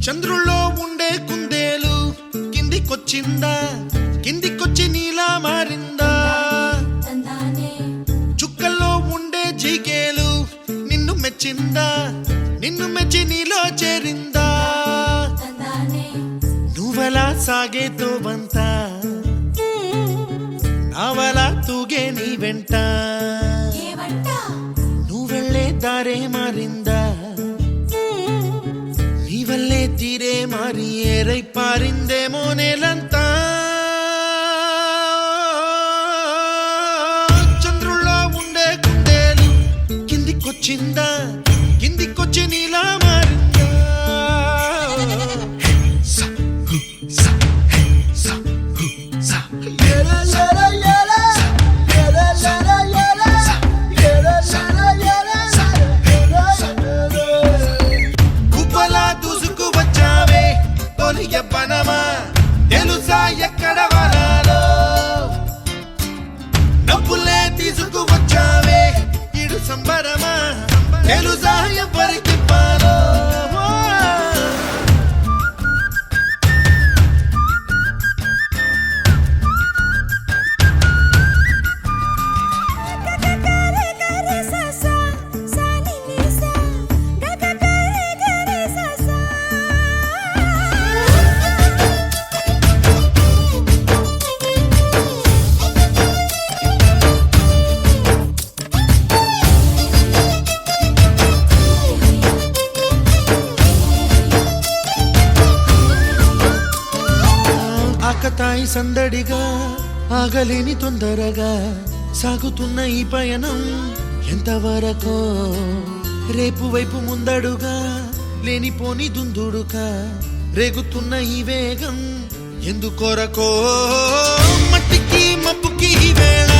చంద్రుల్లో ఉండే కుందేలు కిందికొచ్చిందా, కిందికొచ్చి నీలా మారిందా? చుక్కల్లో ఉండే జీకేలు నిన్ను మెచ్చిందా, నిన్ను మెచ్చి నీలో చేరిందా? నువ్వలా సాగేతో వంత నావలా తూగే నీ వెంట, నువ్వెళ్ళే దారే మారిందా, నీవల్లే తీరే మారి ఏరై పారిందేమో నేలంతా. చంద్రుల్లో ఉండే కుందేలు కిందికొచ్చిందా, కిందికొచ్చి నీలా మారిందా? యవ్వనమా తెలుసా ఎక్కడ వరాలో, డబ్బులే తీసుకువచ్చావే ఇడు సంబరమా తెలుసా ఎవరికి పాలో? ఆకతాయి సందడిగా ఆగలేని తొందరగా సాగుతున్న ఈ పయనం ఎంతవరకో, రేపు వైపు ముందడుగా లేనిపోని దుందుడుగా రేగుతున్న ఈ వేగం ఎందుకొరకో? మట్టికి మబ్బుకి ఈ వేళ